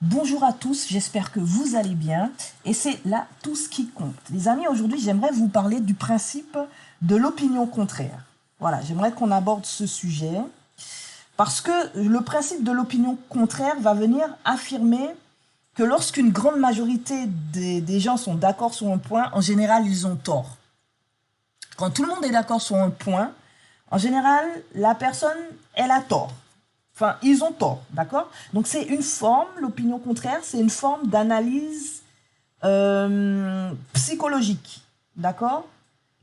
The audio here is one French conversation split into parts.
Bonjour à tous, j'espère que vous allez bien et c'est là tout ce qui compte. Les amis, aujourd'hui j'aimerais vous parler du principe de l'opinion contraire. Voilà, j'aimerais qu'on aborde ce sujet parce que le principe de l'opinion contraire va venir affirmer que lorsqu'une grande majorité des gens sont d'accord sur un point, en général ils ont tort. Quand tout le monde est d'accord sur un point, en général la personne elle a tort. Enfin, ils ont tort, d'accord? Donc, c'est une forme, l'opinion contraire, c'est une forme d'analyse psychologique, d'accord?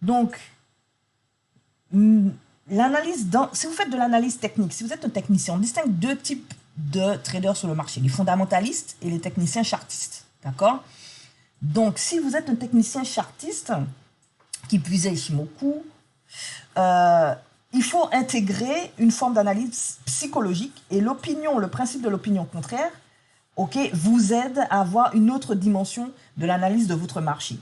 Donc, l'analyse, si vous faites de l'analyse technique, si vous êtes un technicien, on distingue deux types de traders sur le marché, les fondamentalistes et les techniciens chartistes, d'accord? Donc, si vous êtes un technicien chartiste, qui puisait Ishimoku, il faut intégrer une forme d'analyse psychologique et l'opinion, le principe de l'opinion contraire, vous aide à avoir une autre dimension de l'analyse de votre marché.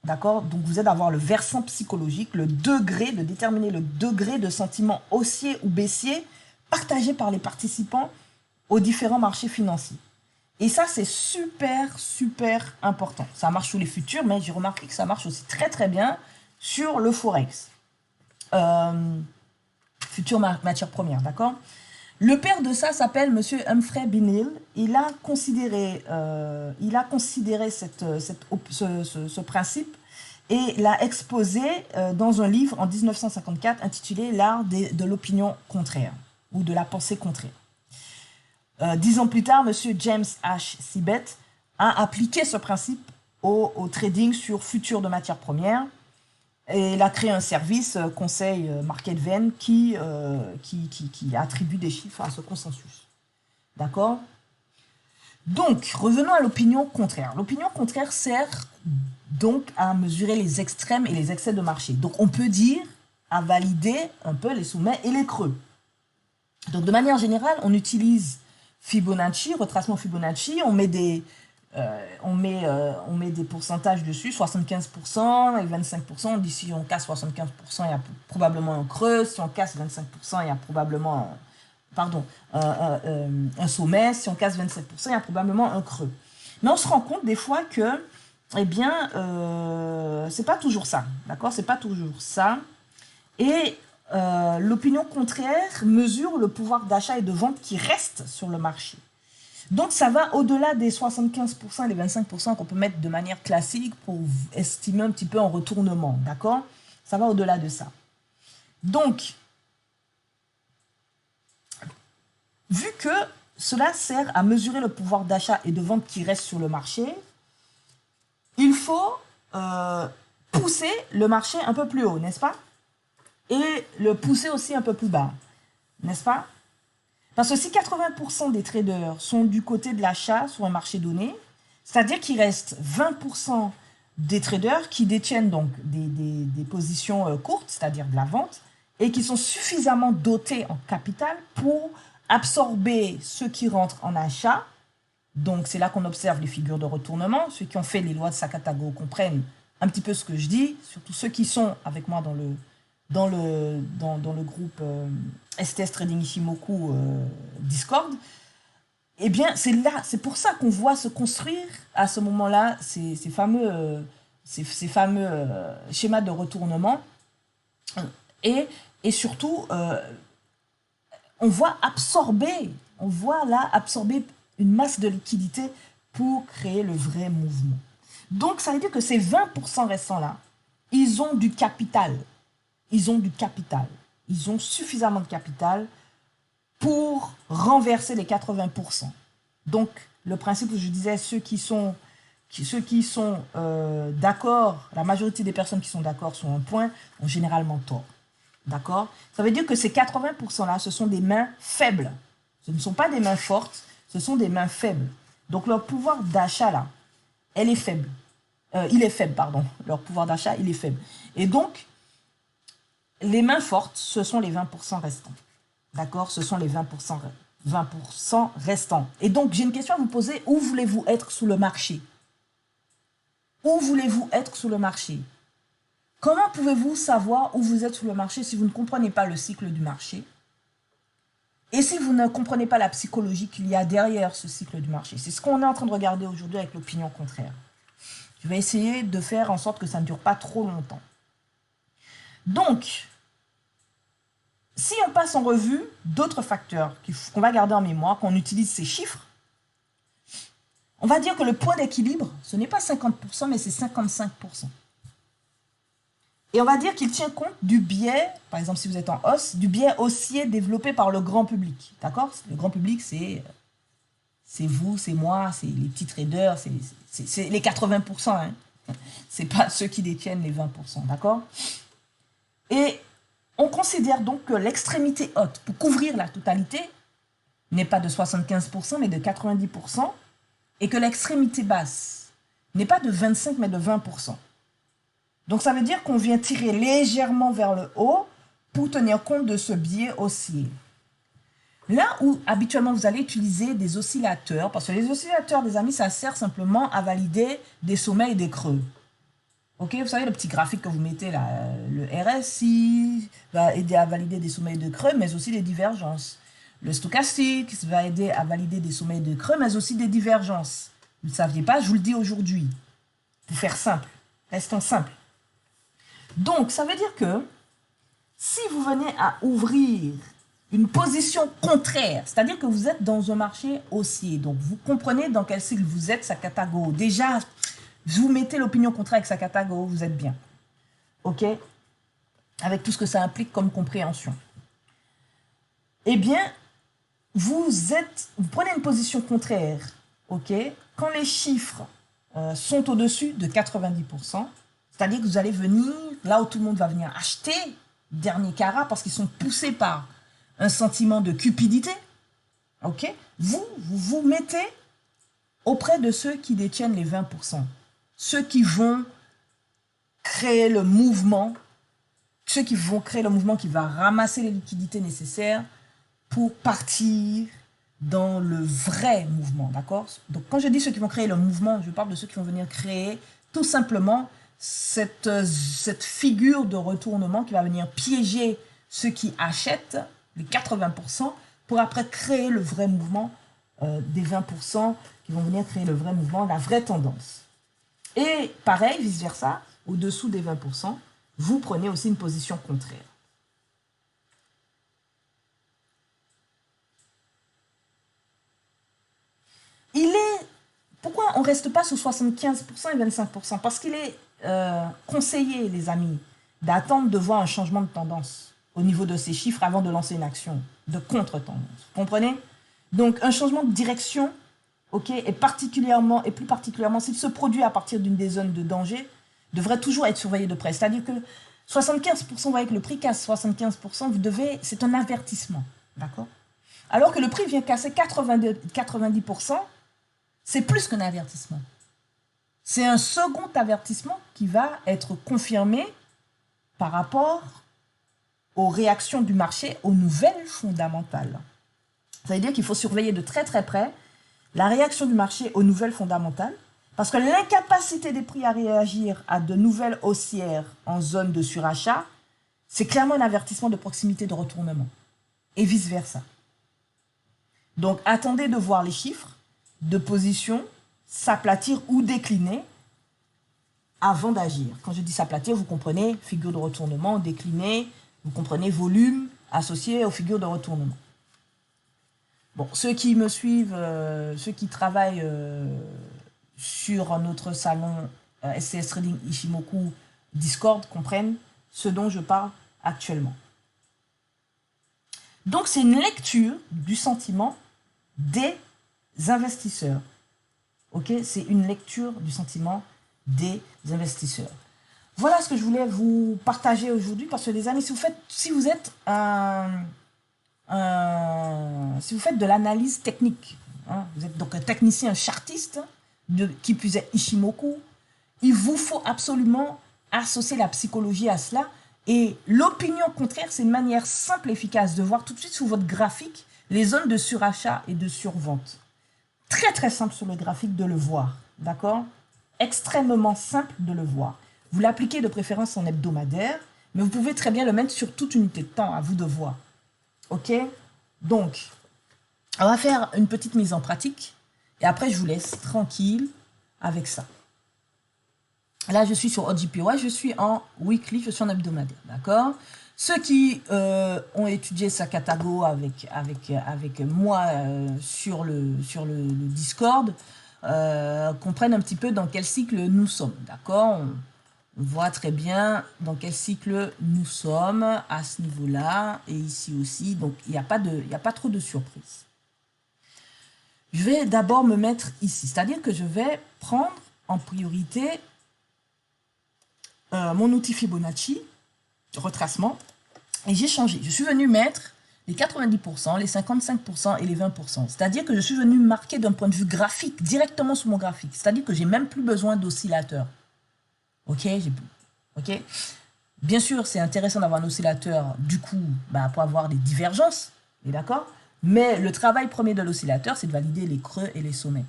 D'accord? Donc, vous aide à avoir le versant psychologique, le degré, de déterminer le degré de sentiment haussier ou baissier partagé par les participants aux différents marchés financiers. Et ça, c'est super, super important. Ça marche sur les futurs, mais j'ai remarqué que ça marche aussi très, très bien sur le Forex. Future matière première, d'accord? Le père de ça s'appelle Monsieur Humphrey Binnell. Il a considéré ce principe et l'a exposé dans un livre en 1954 intitulé L'art de l'opinion contraire ou de la pensée contraire. 10 ans plus tard, Monsieur James H. Sibet a appliqué ce principe au trading sur futurs de matières premières. Et il a créé un service, conseil Market Vein, qui attribue des chiffres à ce consensus. D'accord? Donc, revenons à l'opinion contraire. L'opinion contraire sert donc à mesurer les extrêmes et les excès de marché. Donc, on peut dire à valider un peu les sommets et les creux. Donc, de manière générale, on utilise Fibonacci, retracement Fibonacci, on met des pourcentages dessus, 75% et 25%. On dit si on casse 75%, il y a probablement un creux. Si on casse 25%, il y a probablement un sommet. Si on casse 27%, il y a probablement un creux. Mais on se rend compte des fois que, c'est pas toujours ça. D'accord? C'est pas toujours ça. Et l'opinion contraire mesure le pouvoir d'achat et de vente qui reste sur le marché. Donc, ça va au-delà des 75% et des 25% qu'on peut mettre de manière classique pour estimer un petit peu en retournement, d'accord? Ça va au-delà de ça. Donc, vu que cela sert à mesurer le pouvoir d'achat et de vente qui reste sur le marché, il faut pousser le marché un peu plus haut, n'est-ce pas? Et le pousser aussi un peu plus bas, n'est-ce pas? Parce que si 80% des traders sont du côté de l'achat sur un marché donné, c'est-à-dire qu'il reste 20% des traders qui détiennent donc des positions courtes, c'est-à-dire de la vente, et qui sont suffisamment dotés en capital pour absorber ceux qui rentrent en achat. Donc, c'est là qu'on observe les figures de retournement. Ceux qui ont fait les lois de Sakatago comprennent un petit peu ce que je dis, surtout ceux qui sont avec moi dans le groupe STS Trading Ishimoku Discord. Eh bien, c'est pour ça qu'on voit se construire à ce moment-là ces fameux schémas de retournement. Et surtout, on voit absorber une masse de liquidité pour créer le vrai mouvement. Donc, ça veut dire que ces 20% restants-là, ils ont du capital. Ils ont du capital. Ils ont suffisamment de capital pour renverser les 80%. Donc, le principe que je disais, ceux qui sont d'accord, la majorité des personnes qui sont d'accord sur un point ont généralement tort. D'accord? Ça veut dire que ces 80%-là, ce sont des mains faibles. Ce ne sont pas des mains fortes, ce sont des mains faibles. Donc, leur pouvoir d'achat, là, il est faible, pardon. Leur pouvoir d'achat, il est faible. Et donc, les mains fortes, ce sont les 20% restants. D'accord? Ce sont les 20% restants. Et donc, j'ai une question à vous poser. Où voulez-vous être sous le marché? Où voulez-vous être sous le marché? Comment pouvez-vous savoir où vous êtes sous le marché si vous ne comprenez pas le cycle du marché? Et si vous ne comprenez pas la psychologie qu'il y a derrière ce cycle du marché, c'est ce qu'on est en train de regarder aujourd'hui avec l'opinion contraire. Je vais essayer de faire en sorte que ça ne dure pas trop longtemps. Donc, si on passe en revue d'autres facteurs qu'on va garder en mémoire, qu'on utilise ces chiffres, on va dire que le point d'équilibre, ce n'est pas 50%, mais c'est 55%. Et on va dire qu'il tient compte du biais, par exemple si vous êtes en hausse, du biais haussier développé par le grand public. D'accord? Le grand public, c'est vous, c'est moi, c'est les petits traders, c'est les 80%. Hein. Ce n'est pas ceux qui détiennent les 20%. D'accord? Et on considère donc que l'extrémité haute, pour couvrir la totalité, n'est pas de 75%, mais de 90%, et que l'extrémité basse n'est pas de 25%, mais de 20%. Donc, ça veut dire qu'on vient tirer légèrement vers le haut pour tenir compte de ce biais haussier. Là où, habituellement, vous allez utiliser des oscillateurs, parce que les oscillateurs, les amis, ça sert simplement à valider des sommets et des creux. Ok, vous savez, le petit graphique que vous mettez là, le RSI va aider à valider des sommets et des creux, mais aussi des divergences. Le stochastique va aider à valider des sommets et des creux, mais aussi des divergences. Vous ne le saviez pas, je vous le dis aujourd'hui. Pour faire simple, restons simples. Donc, ça veut dire que si vous venez à ouvrir une position contraire, c'est-à-dire que vous êtes dans un marché haussier, donc vous comprenez dans quel cycle vous êtes, Sakatago. Déjà, vous mettez l'opinion contraire avec Sakatago, vous êtes bien. OK? Avec tout ce que ça implique comme compréhension. Eh bien, vous prenez une position contraire, OK? Quand les chiffres sont au-dessus de 90%, c'est-à-dire que vous allez venir là où tout le monde va venir acheter dernier carat parce qu'ils sont poussés par un sentiment de cupidité. Ok? Vous mettez auprès de ceux qui détiennent les 20%. Ceux qui vont créer le mouvement, qui va ramasser les liquidités nécessaires pour partir dans le vrai mouvement. D'accord? Donc quand je dis ceux qui vont créer le mouvement, je parle de ceux qui vont venir créer tout simplement cette figure de retournement qui va venir piéger ceux qui achètent, les 80%, pour après créer le vrai mouvement des 20% qui vont venir créer le vrai mouvement, la vraie tendance. Et pareil, vice-versa, au-dessous des 20%, vous prenez aussi une position contraire. Pourquoi on ne reste pas sur 75% et 25%? Parce qu'il est conseillé, les amis, d'attendre de voir un changement de tendance au niveau de ces chiffres avant de lancer une action de contre-tendance. Vous comprenez? Donc, un changement de direction, ok, et plus particulièrement s'il se produit à partir d'une des zones de danger, devrait toujours être surveillé de près. C'est-à-dire que 75%, vous voyez que le prix casse 75%, c'est un avertissement, d'accord? Alors que le prix vient casser 90%, c'est plus qu'un avertissement. C'est un second avertissement qui va être confirmé par rapport aux réactions du marché aux nouvelles fondamentales. Ça veut dire qu'il faut surveiller de très très près la réaction du marché aux nouvelles fondamentales, parce que l'incapacité des prix à réagir à de nouvelles haussières en zone de surachat, c'est clairement un avertissement de proximité de retournement, et vice-versa. Donc attendez de voir les chiffres de position s'aplatir ou décliner avant d'agir. Quand je dis s'aplatir, vous comprenez figure de retournement, décliner, vous comprenez volume associé aux figures de retournement. Bon, ceux qui me suivent, ceux qui travaillent sur notre salon SCS Trading Ishimoku Discord comprennent ce dont je parle actuellement. Donc, c'est une lecture du sentiment des investisseurs. Ok, c'est une lecture du sentiment des investisseurs. Voilà ce que je voulais vous partager aujourd'hui, parce que les amis, si vous faites de l'analyse technique, hein, vous êtes donc un technicien, un chartiste, qui plus est Ishimoku, il vous faut absolument associer la psychologie à cela. Et l'opinion contraire, c'est une manière simple et efficace de voir tout de suite sur votre graphique les zones de surachat et de survente. Très très simple sur le graphique de le voir, d'accord? Extrêmement simple de le voir. Vous l'appliquez de préférence en hebdomadaire, mais vous pouvez très bien le mettre sur toute unité de temps, à vous de voir. Ok? Donc, on va faire une petite mise en pratique et après, je vous laisse tranquille avec ça. Là, je suis sur OGPY, je suis en weekly, je suis en hebdomadaire, d'accord? Ceux qui ont étudié Sakatago avec moi sur le Discord comprennent un petit peu dans quel cycle nous sommes, d'accord? On voit très bien dans quel cycle nous sommes à ce niveau-là et ici aussi, donc il n'y a pas trop de surprises. Je vais d'abord me mettre ici, c'est-à-dire que je vais prendre en priorité mon outil Fibonacci, retracement, et j'ai changé. Je suis venu mettre les 90%, les 55% et les 20%. C'est-à-dire que je suis venu marquer d'un point de vue graphique, directement sur mon graphique. C'est-à-dire que j'ai même plus besoin d'oscillateur. Ok, ok. Bien sûr, c'est intéressant d'avoir un oscillateur, du coup, pour avoir des divergences, d'accord? Mais le travail premier de l'oscillateur, c'est de valider les creux et les sommets.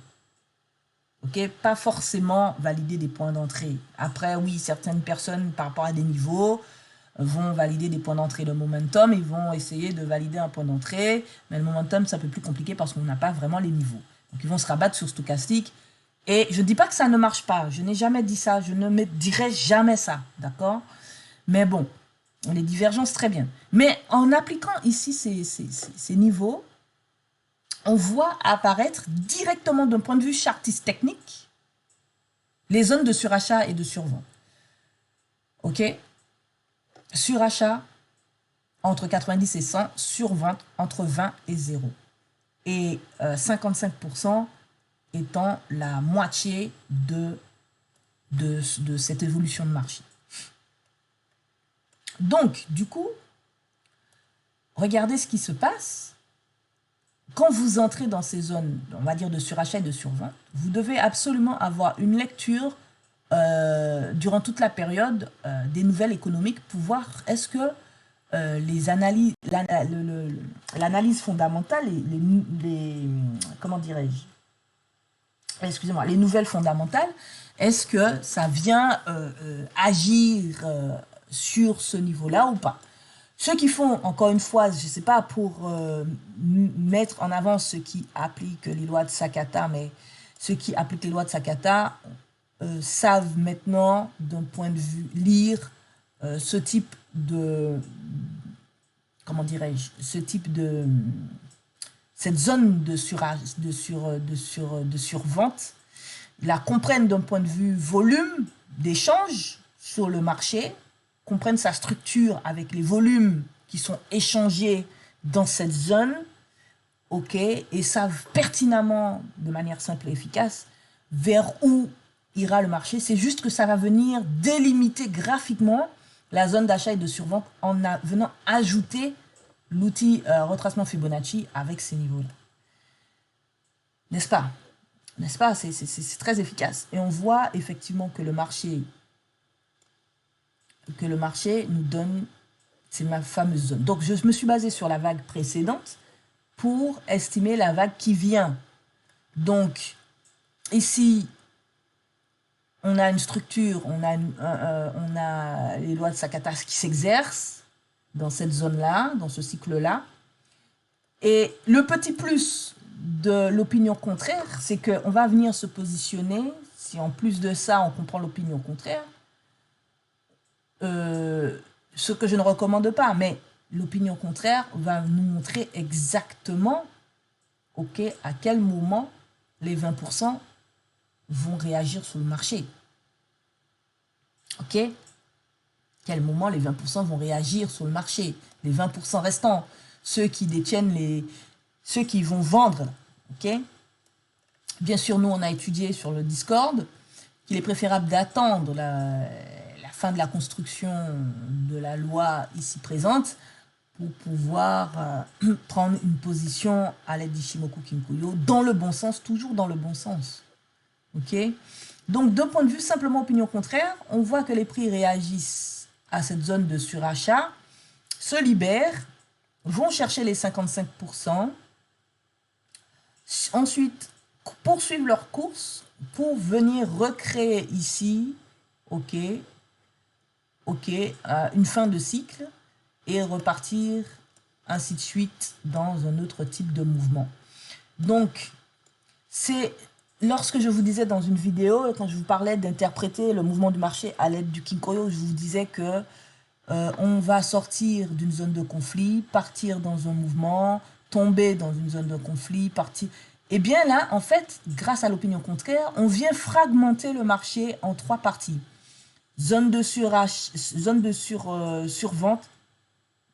Ok, pas forcément valider des points d'entrée. Après, oui, certaines personnes, par rapport à des niveaux, vont valider des points d'entrée. Le momentum, ils vont essayer de valider un point d'entrée, mais le momentum, c'est un peu plus compliqué parce qu'on n'a pas vraiment les niveaux. Donc, ils vont se rabattre sur stochastique. Et je ne dis pas que ça ne marche pas. Je n'ai jamais dit ça. Je ne me dirai jamais ça. D'accord? Mais bon, les divergences, très bien. Mais en appliquant ici ces niveaux, on voit apparaître directement d'un point de vue chartiste technique les zones de surachat et de survente. OK? Surachat entre 90 et 100, survente entre 20 et 0. Et 55% étant la moitié de cette évolution de marché. Donc, du coup, regardez ce qui se passe. Quand vous entrez dans ces zones, on va dire de surachat et de survente, vous devez absolument avoir une lecture durant toute la période des nouvelles économiques pour voir est-ce que les analyses, l'analyse fondamentale, comment dirais-je, excusez-moi, les nouvelles fondamentales, est-ce que ça vient agir sur ce niveau-là ou pas? Ceux qui font, encore une fois, je ne sais pas pour mettre en avant ceux qui appliquent les lois de Sakata, mais ceux qui appliquent les lois de Sakata savent maintenant, d'un point de vue lire, ce type de, comment dirais-je, cette zone de survente, la comprennent d'un point de vue volume d'échange sur le marché, comprennent sa structure avec les volumes qui sont échangés dans cette zone, ok, et savent pertinemment, de manière simple et efficace, vers où ira le marché. C'est juste que ça va venir délimiter graphiquement la zone d'achat et de survente en venant ajouter l'outil retracement Fibonacci avec ces niveaux-là. N'est-ce pas? N'est-ce pas? C'est très efficace. Et on voit effectivement que le marché nous donne, c'est ma fameuse zone. Donc, je me suis basé sur la vague précédente pour estimer la vague qui vient. Donc, ici, on a une structure, on a les lois de Sakata qui s'exercent dans cette zone-là, dans ce cycle-là. Et le petit plus de l'opinion contraire, c'est qu'on va venir se positionner, si en plus de ça, on comprend l'opinion contraire, ce que je ne recommande pas, mais l'opinion contraire va nous montrer exactement à quel moment les 20% vont réagir sur le marché. Ok? Quel moment les 20% vont réagir sur le marché? Les 20% restants, ceux qui détiennent ceux qui vont vendre. Ok? Bien sûr, nous, on a étudié sur le Discord qu'il est préférable d'attendre la fin de la construction de la loi ici présente pour pouvoir prendre une position à l'aide d'Ishimoku Kinkuyo dans le bon sens, toujours dans le bon sens. Ok? Donc, d'un point de vue simplement opinion contraire, on voit que les prix réagissent à cette zone de surachat, se libèrent, vont chercher les 55%, ensuite poursuivent leur course pour venir recréer ici, une fin de cycle et repartir ainsi de suite dans un autre type de mouvement. Donc, c'est lorsque je vous disais dans une vidéo, quand je vous parlais d'interpréter le mouvement du marché à l'aide du Kinkoyo, je vous disais que on va sortir d'une zone de conflit, partir dans un mouvement, tomber dans une zone de conflit, partir. Et bien là, en fait, grâce à l'opinion contraire, on vient fragmenter le marché en 3 parties. Zone de survente,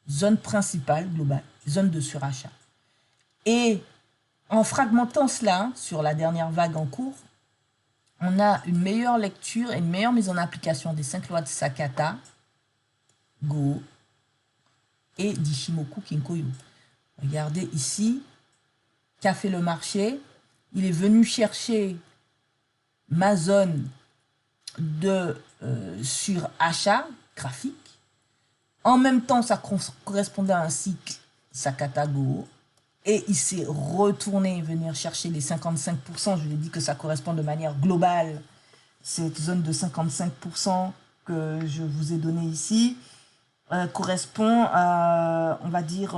zone principale globale, zone de surachat. Et en fragmentant cela, sur la dernière vague en cours, on a une meilleure lecture et une meilleure mise en application des 5 lois de Sakata, Go et d'Ishimoku Kinkoyo. Regardez ici, qu'a fait le marché? Il est venu chercher ma zone de surachat graphique. En même temps, ça correspondait à un cycle Sakata Go. Et il s'est retourné venir chercher les 55%. Je lui ai dit que ça correspond de manière globale. Cette zone de 55% que je vous ai donnée ici correspond à, on va dire,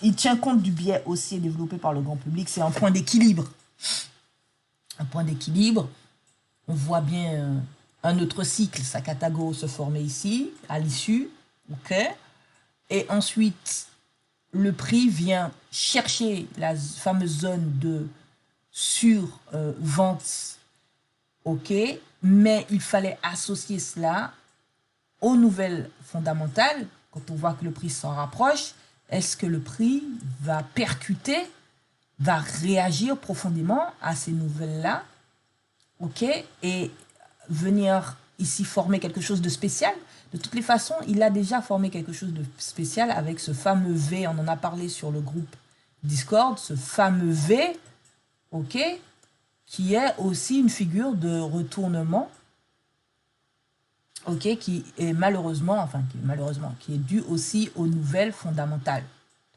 il tient compte du biais haussier développé par le grand public. C'est un point d'équilibre. Un point d'équilibre. On voit bien un autre cycle, Sakata Go, se former ici, à l'issue. OK. Et ensuite, le prix vient chercher la fameuse zone de survente. OK. Mais il fallait associer cela aux nouvelles fondamentales. Quand on voit que le prix s'en rapproche, est-ce que le prix va percuter, va réagir profondément à ces nouvelles-là, OK, et venir ici former quelque chose de spécial? De toutes les façons, il a déjà formé quelque chose de spécial avec ce fameux V, on en a parlé sur le groupe Discord, ce fameux V, OK, qui est aussi une figure de retournement, OK, qui est qui est dû aussi aux nouvelles fondamentales,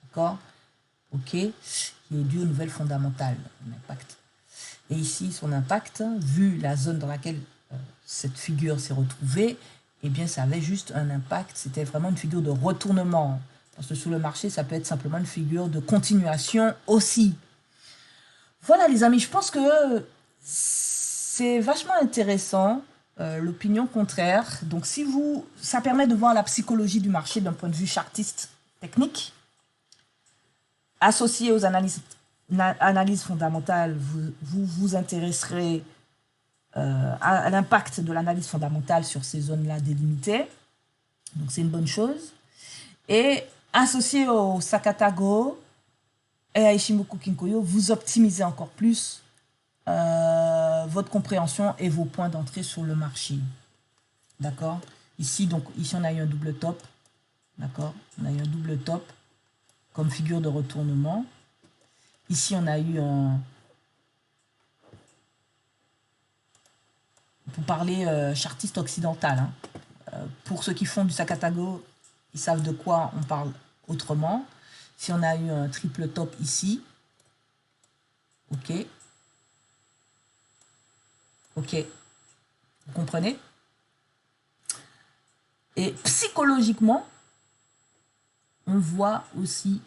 d'accord, OK, qui est dû aux nouvelles fondamentales, l'impact. Et ici, son impact, vu la zone dans laquelle cette figure s'est retrouvée, eh bien, ça avait juste un impact, c'était vraiment une figure de retournement, parce que sur le marché, ça peut être simplement une figure de continuation aussi. Voilà, les amis, je pense que c'est vachement intéressant. L'opinion contraire. Donc, si vous, ça permet de voir la psychologie du marché d'un point de vue chartiste technique. Associé aux analyses fondamentales, vous vous intéresserez à l'impact de l'analyse fondamentale sur ces zones-là délimitées. Donc, c'est une bonne chose. Et associé au Sakata Go et à Ishimoku Kinkoyo, vous optimisez encore plus votre compréhension et vos points d'entrée sur le marché. D'accord? Ici, on a eu un double top. D'accord? On a eu un double top comme figure de retournement. Ici, on a eu un... Pour parler chartiste occidental, hein. Pour ceux qui font du Sakata Go, ils savent de quoi on parle autrement. Si on a eu un triple top ici, OK. OK. Vous comprenez? Et psychologiquement, on voit aussi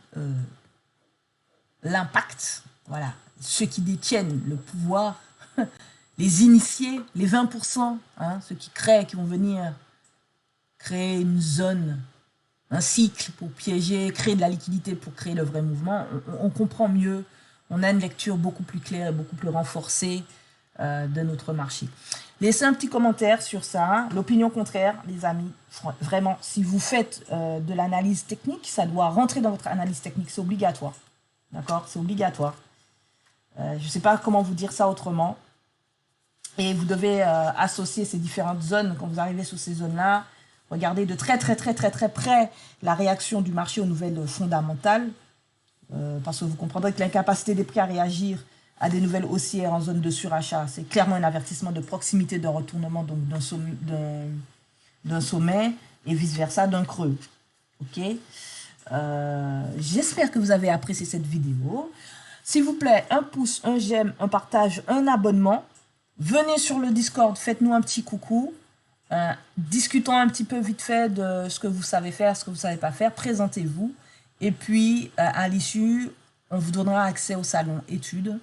l'impact. Voilà. Ceux qui détiennent le pouvoir, les initiés, les 20%, hein, ceux qui vont venir créer une zone, un cycle pour piéger, créer de la liquidité pour créer le vrai mouvement, on comprend mieux, on a une lecture beaucoup plus claire et beaucoup plus renforcée de notre marché. Laissez un petit commentaire sur ça, l'opinion contraire, les amis, vraiment, si vous faites de l'analyse technique, ça doit rentrer dans votre analyse technique, c'est obligatoire, d'accord, c'est obligatoire. Je ne sais pas comment vous dire ça autrement, et vous devez associer ces différentes zones, quand vous arrivez sur ces zones-là, regardez de très près la réaction du marché aux nouvelles fondamentales, parce que vous comprendrez que l'incapacité des prix à réagir à des nouvelles haussières en zone de surachat, c'est clairement un avertissement de proximité d'un retournement, donc d'un sommet, et vice-versa d'un creux. OK? J'espère que vous avez apprécié cette vidéo. S'il vous plaît, un pouce, un j'aime, un partage, un abonnement. Venez sur le Discord, faites-nous un petit coucou. Discutons un petit peu vite fait de ce que vous savez faire, ce que vous ne savez pas faire. Présentez-vous. Et puis, à l'issue, on vous donnera accès au salon études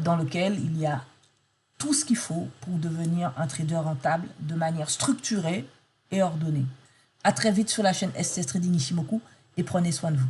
dans lequel il y a tout ce qu'il faut pour devenir un trader rentable de manière structurée et ordonnée. À très vite sur la chaîne STS Trading Ishimoku et prenez soin de vous.